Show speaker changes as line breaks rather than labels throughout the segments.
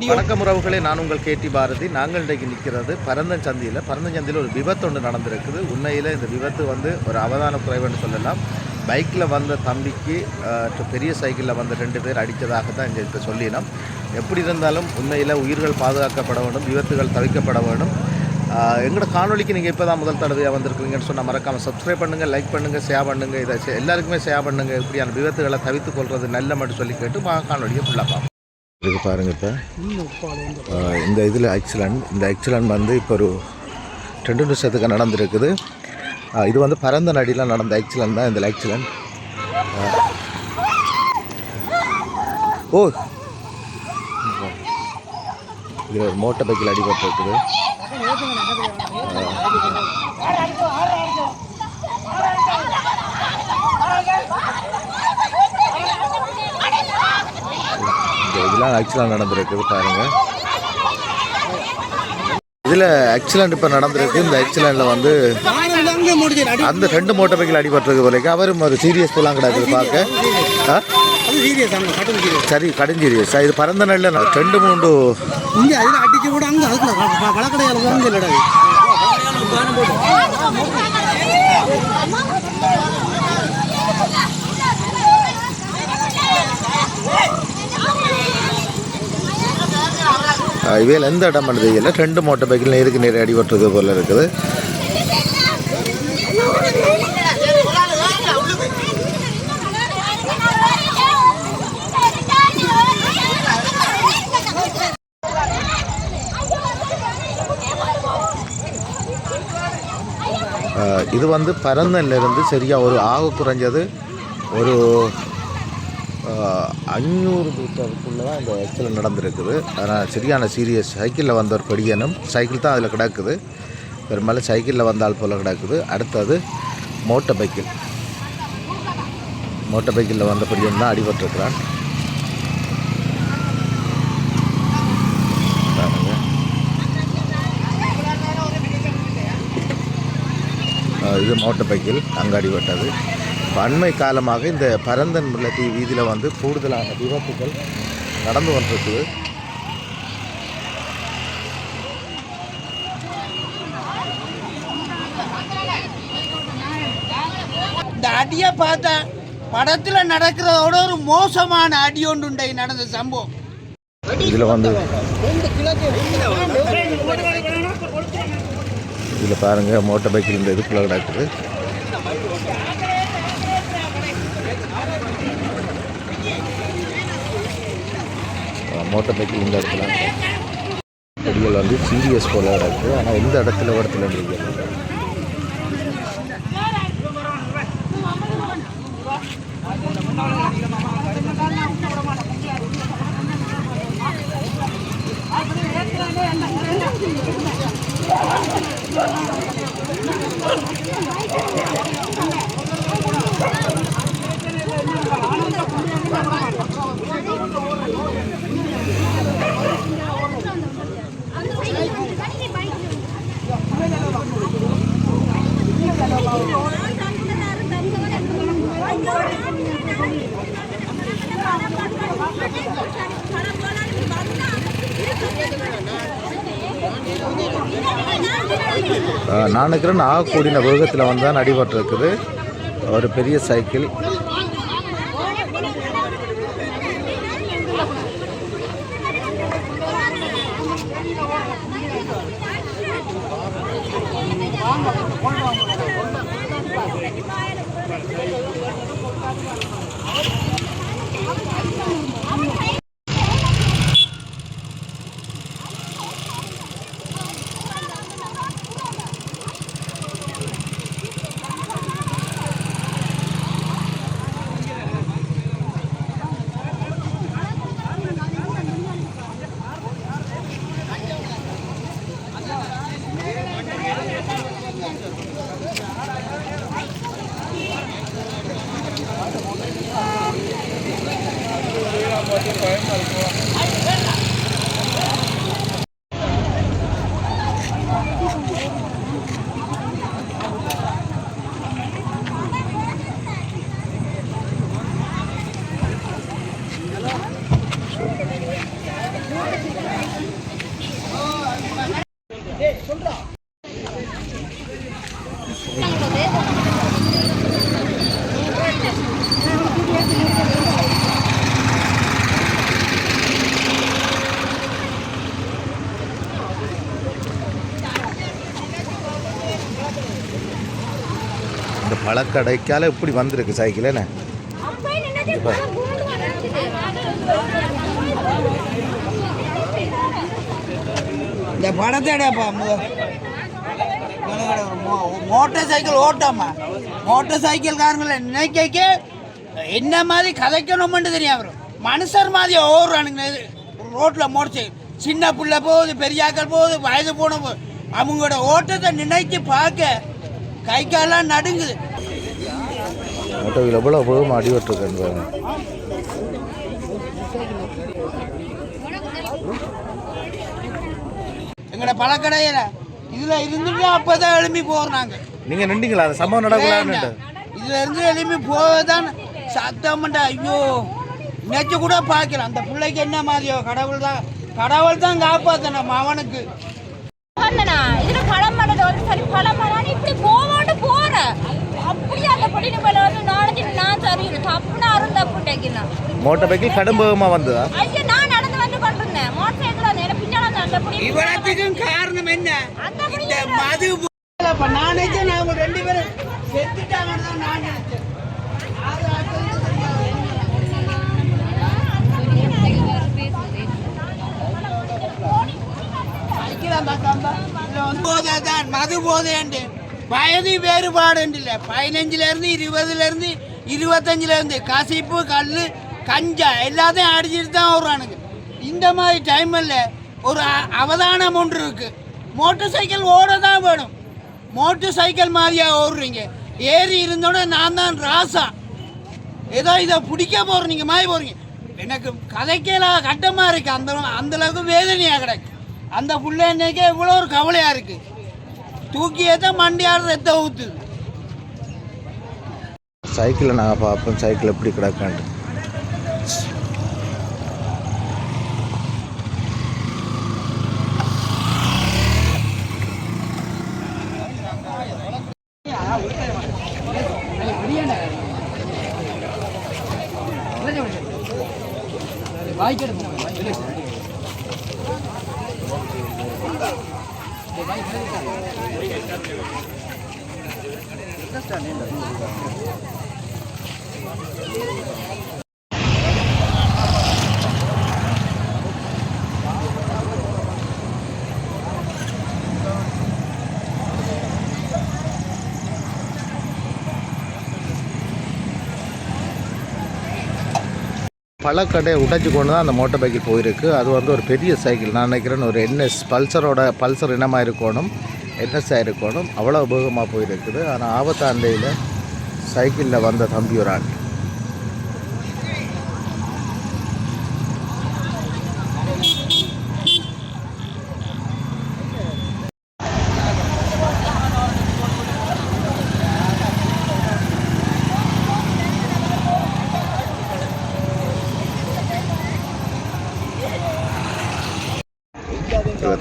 வணக்கம் உறவுகளே, நான் உங்கள் கேடி பாரதி. நாங்கள் இன்றைக்கு நிற்கிறது பரந்தன் ஒரு விபத்து ஒன்று நடந்திருக்குது. உண்மையில் இந்த விபத்து ஒரு அவதான குறைவுன்னு சொல்லலாம். பைக்கில் வந்த தம்பிக்கு பெரிய சைக்கிளில் வந்த 2 பேர் அடித்ததாக தான் இங்கே இப்போ சொல்லினோம். எப்படி இருந்தாலும் உண்மையில் உயிர்கள் பாதுகாக்கப்பட வேண்டும், விபத்துகள் தவிர்க்கப்பட வேண்டும். எங்களோட காணொலிக்கு நீங்கள் இப்போ தான் முதல் தடவையாக வந்திருக்கீங்கன்னு சொன்னால் மறக்காமல் சப்ஸ்கிரைப் பண்ணுங்கள், லைக் பண்ணுங்கள், ஷேர் பண்ணுங்கள். இதை எல்லாருக்குமே ஷேர் பண்ணுங்கள். இப்படியான விபத்துகளை தவிர்த்து கொள்வது நல்ல மட்டும் சொல்லி கேட்டு காணொலியை ஃபுல்லாக பார்ப்போம். இதுக்கு பாருங்கள், இப்போ இந்த இதில் ஆக்சிடென்ட் இப்போ ஒரு 2 நிமிஷத்துக்கு நடந்திருக்குது. இது பரந்த நடியில் நடந்த ஆக்சிடென்ட் தான். இந்த ஆக்சிடென்ட் இதில் ஒரு மோட்டார் பைக்கில் அடிபட்டிருக்குது. இதெல்லாம் ஆக்சிடென்ட் நடந்திருக்குது பாருங்கள். இதில் ஆக்சிடென்ட் இப்போ நடந்திருக்கு. இந்த ஆக்சிடென்ட்டில் அந்த 2 மோட்டார் பைக்கில் அடிபட்டிருக்கு போல. அவரும் ஒரு சீரியஸ் போலாம் கிடக்குது பார்க்க. சரி, கடும் சீரியஸ். இது பரந்த நாளில் 2-3 அடிச்சு கூட அங்கே இவையில் எந்த இடம் பண்ணுறது இல்லை. 2 மோட்டார் பைக்கில் நேருக்கு நேரம் அடிபட்டுறது போல் இருக்குது. இது பரந்தன்லேருந்து சரியாக ஒரு குறைஞ்சது ஒரு 500 மீட்டருக்குள்ளே தான் இந்த ஆக்சிடென்ட் நடந்திருக்குது. ஆனால் சரியான சீரியஸ். சைக்கிளில் வந்த ஒரு படியனும் சைக்கிள் தான் அதில் கிடக்குது. பெரும்பாலும் சைக்கிளில் வந்தால் போல் கிடக்குது. அடுத்தது மோட்டார் பைக்கில் வந்த படியன் தான் அடிபட்டிருக்கிறான். இது மோட்டார் பைக்கில் அங்கே அடிபட்டது. அண்மை காலமாக இந்த பரந்தன் முல்லைத்தீவு வீதியில் கூடுதலான விபத்துகள் நடந்து வந்துருக்குது.
இந்த அடியை பார்த்தா படத்தில் நடக்கிறதோட ஒரு மோசமான அடி ஒன்று நடந்த சம்பவம்.
இதில் பாருங்கள், மோட்டார் பைக்கில் இந்த இதுக்குள்ளே கிடக்குது. மோட்டார் பைக்கில் இந்த இடத்துல படிகள் சீரியஸ் போல இருக்குது. ஆனால் எந்த இடத்துல இருக்குது. நான் நினைக்கிறேன் கூடின வேகத்தில் தான் அடிபட்டிருக்குது. ஒரு பெரிய சைக்கிள் இந்த பழக்கடைக்கால இப்படி வந்திருக்கு சைக்கிள் என்ன
இந்த படத்தேடாப்பா மோட்டார் சைக்கிள் ஓட்டாமா மோட்டார் சைக்கிள்காரங்களை நினைக்க என்ன மாதிரி கதைக்கணும்னு தெரியும் வரும் மனுஷர் மாதிரி ஓடுறானுங்க ரோட்டில் மோட்டர் சைக்கிள் சின்ன பிள்ளை போகுது பெரியாக்கள் போகுது வயது போன போகுது அவங்களோட ஓட்டத்தை நினைச்சு பார்க்க கை காலெல்லாம் நடுங்குது.
ஆட்டோவில் எவ்வளோ போகும் அடிபட்டுருக்கேன்.
எங்களோட பழக்கடையில இதுல இருந்துட்டு அப்பதான் எழுப்பி போறாங்க.
நீங்க நின்றீங்களா அந்த சம்பவம் நடக்கலான்னு?
இதுல இருந்து எழுப்பி போவதான் சத்தம்டா. ஐயோ நினைச்சு கூட பார்க்கலாம் அந்த பிள்ளைக்கு என்ன மாதிரியோ கடவுள் தான் காப்பாத்தணும் அவனுக்கு.
இதுல பழம் மடது வந்து சரி பழம் மடானு இப்படி போவாண்டு போற அப்படியே அந்த பொடினு மேல வந்து நாளைக்கு நான் சரியில்லை தப்புனா அருள் தப்புட்டேன்.
மோட்டார் பைக்கில் கடும் வேகமா வந்ததா?
ஐயோ நான் நடந்து வந்து கொண்டிருந்தேன் மோட்டார் சைக்கிள் அந்த பின்னால அந்த பொடி
இவனுக்கும் காரணம் என்ன? இந்த மது நான் நினைச்சேன் அவங்க 2 பேரும் செத்துட்டாங்கன்னு தான் நான் நினைச்சேன். மது போதையாண்டு வயது வேறுபாடு இல்லை. 15லேருந்து 20லேருந்து 25லேருந்து கசிப்பு கல் கஞ்சா எல்லாத்தையும் அடிச்சுட்டு தான் வருவானுங்க. இந்த மாதிரி டைமில் ஒரு அவதானம் ஒன்று இருக்கு. மோட்டர் சைக்கிள் ஓட தான் வேணும். மோட்டர் சைக்கிள் மாதிரியா ஓடுறீங்க? ஏறி இருந்தோட நான் தான் ராசா ஏதோ இதை பிடிக்க போகிறேன் நீங்கள் மாதிரி போகிறீங்க. எனக்கு கதைக்கெல்லாம் கட்டமாக இருக்குது. அந்தளவுக்கு வேதனையாக கிடக்கு. அந்த புள்ள இன்னைக்கு இவ்வளோ ஒரு கவலையாக இருக்குது. தூக்கியே தான் மண்டியாடு ரத்த ஊற்றுது.
சைக்கிளை நாங்கள் பார்ப்போம் சைக்கிள் எப்படி கிடக்கான்ட்டு. பழக்கடையை உடைச்சி கொண்டு தான் அந்த மோட்டார் பைக்கில் போயிருக்கு. அது வந்து ஒரு பெரிய சைக்கிள். நான் நினைக்கிறேன் ஒரு NS பல்சர் இனமாக இருக்கணும், NS இருக்கணும். அவ்வளோ வேகமாக போயிருக்குது. ஆனால் ஆபத்தாண்டையில் சைக்கிளில் வந்த தம்பி ஒரு ஆள்.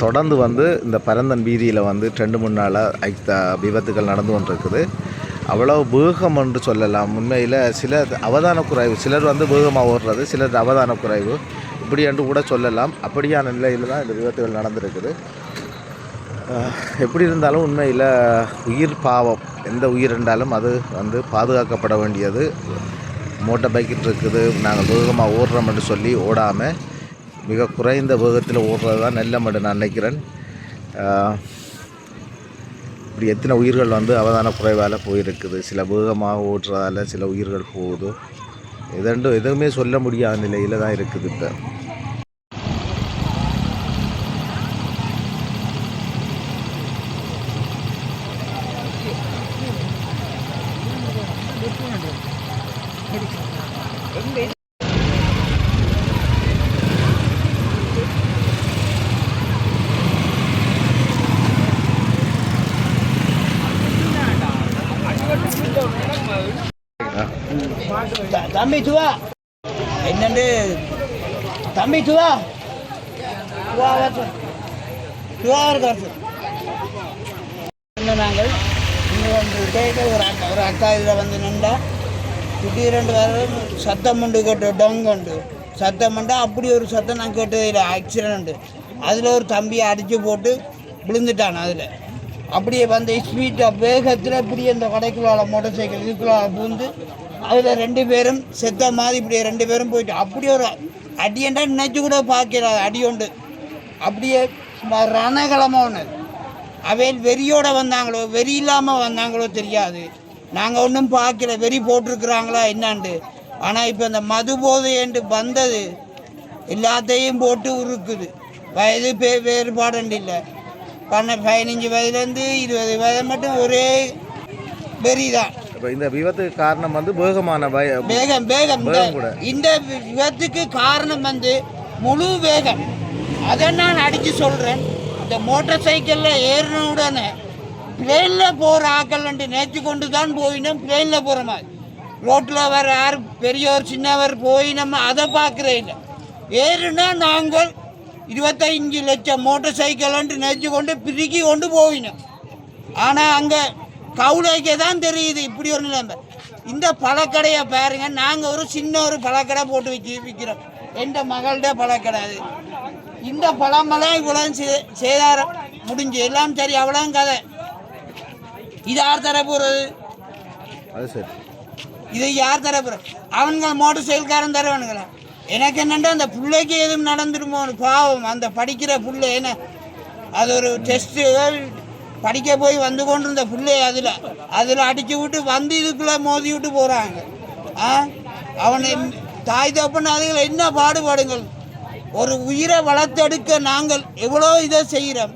தொடர்ந்து வந்து இந்த பரந்தன் வீதியில் வந்து 2-3 நாளாக விபத்துகள் நடந்து கொண்டிருக்குது. அவ்வளோ வேகம் என்று சொல்லலாம். உண்மையில் சிலர் அவதான குறைவு, சிலர் வந்து வேகமாக ஓடுறது, சிலர் அவதான குறைவு இப்படி என்று கூட சொல்லலாம். அப்படியான நிலையில் தான் இந்த விபத்துகள் நடந்திருக்குது. எப்படி இருந்தாலும் உண்மையில் உயிர் பாவம், எந்த உயிர் இருந்தாலும் அது வந்து பாதுகாக்கப்பட வேண்டியது. மோட்டார் பைக்கில் இருக்குது, நாங்கள் வேகமாக ஓடுறோம்னு சொல்லி ஓடாமல் மிக குறைந்த வேகத்தில் ஓடுறது தான் நல்ல மட்டும் நான் நினைக்கிறேன். இப்படி எத்தனை உயிர்கள் வந்து அவதான குறைவால் போயிருக்குது. சில வேகமாக ஓடுறதால சில உயிர்கள் போகுது. எதுவுமே சொல்ல முடியாத நிலையில் தான் இருக்குது இப்போ.
தம்பி துவா என்னண்டு தம்பி துவா துவா துவா இருக்காரு நாங்கள் இங்கே வந்து கேட்க ஒரு அக்கா இதில் வந்து நின்றா திடீரெண்டு வேறு சத்தம் உண்டு கேட்டு டங்குண்டு சத்தம் உண்டு. அப்படி ஒரு சத்தம் நான் கேட்டது இல்லை. ஆக்சிடென்ட்டு அதில் ஒரு தம்பியை அடித்து போட்டு விழுந்துட்டான். அதில் அப்படியே வந்து ஸ்பீட்டாக வேகத்தில் இப்படியே இந்த கடைக்குள்ளால மோட்டர் சைக்கிள் இதுக்குள்ளால பூந்து அதில் 2 பேரும் செத்த மாதிரி இப்படியே 2 பேரும் போயிட்டு அப்படி ஒரு அடியண்டா நினைச்சு கூட பார்க்கல. அடி உண்டு அப்படியே ரணகலமாக ஒன்று. அவையில் வெறியோடு வந்தாங்களோ வெறி இல்லாமல் வந்தாங்களோ தெரியாது. நாங்கள் ஒன்றும் பார்க்கல வெறி போட்டிருக்குறாங்களா என்னான்ட்டு. ஆனால் இப்போ இந்த மது போதைன்ட்டு வந்தது எல்லாத்தையும் போட்டு உருக்குது. வயது வேறுபாடுண்டு இல்லை. 15 வயதுலேருந்து 20 வயது மட்டும் ஒரே வெறி தான்.
இப்போ இந்த விபத்துக்கு காரணம் வந்து வேகமான
வேகம் கூட. இந்த விபத்துக்கு காரணம் வந்து முழு வேகம். அதை நான் அடித்து சொல்கிறேன். இந்த மோட்டார் சைக்கிளில் ஏறின உடனே பிளேனில் போகிற ஆக்கள்ன்ட்டு நேற்று கொண்டு தான் போயினோம். பிளேனில் போகிற மாதிரி ரோட்டில் வர யார் பெரியவர் சின்னவர் போய் நம்ம அதை பார்க்குறே இல்லை. ஏறுனா நாங்கள் 25 லட்சம் மோட்டார் சைக்கிள்ன்ட்டு நேற்று கொண்டு பிரிக்கி கொண்டு போயினோம். ஆனால் அங்கே கவுளைக்கே தான் தெரியுது இப்படி ஒரு நிலைமை. இந்த பழக்கடையை பாருங்க. நாங்கள் ஒரு சின்ன ஒரு பழக்கடை போட்டு விற்கிறோம். எந்த மகள்கிட்ட பழக்கடை அது. இந்த பழமெல்லாம் இவ்வளோ சேதாரம் முடிஞ்சு எல்லாம் சரி அவ்வளோ கதை. இது யார் தர போகிறது?
அது சரி.
இது யார் தர போகிற? அவனுங்க மோட்டர் சைக்கிள்காரன் தருவானுங்களா? எனக்கு என்னென்னா அந்த பிள்ளைக்கு எதுவும் நடந்துருமோ பாவம். அந்த படிக்கிற பிள்ளை என்ன அது ஒரு டெஸ்ட்டு படிக்க போய் வந்து கொண்டு இருந்த பிள்ளை அதில் அடித்து விட்டு வந்து இதுக்குள்ளே மோதி விட்டு போகிறாங்க. அவனை தாய் தப்புன்னு அதுகளை என்ன பாடுபாடுங்கள். ஒரு உயிரை வளர்த்தெடுக்க நாங்கள் எவ்வளோ இதை செய்கிறோம்.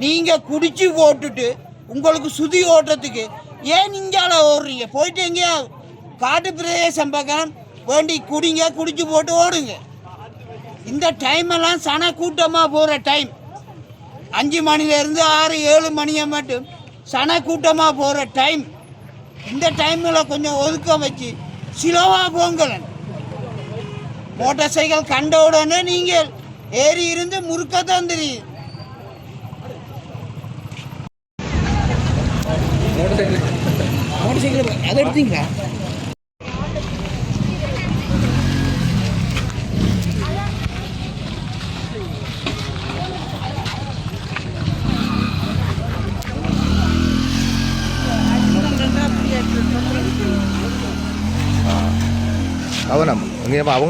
நீங்கள் குடிச்சு போட்டுட்டு உங்களுக்கு சுதி ஓட்டுறதுக்கு ஏன் இங்கால ஓடுறீங்க? போயிட்டு எங்கேயா காட்டு பிரதேசம் பக்கம் வேண்டி குடிங்க, குடிச்சு போட்டு ஓடுங்க. இந்த டைமெல்லாம் சன கூட்டமாக போகிற டைம் 5 மணிலேருந்து 6-7 மணியை மட்டும் சன கூட்டமாக போகிற டைம். இந்த டைமில் கொஞ்சம் ஒதுக்கம் வச்சு சிலவாக போங்களேன். மோட்டார் சைக்கிள் கண்ட உடனே நீங்கள் ஏறி இருந்து முறுக்கத்தான் தெரியும். மோட்டார் சைக்கிள் அதை எடுத்தீங்களா?
கவனம். அவங்க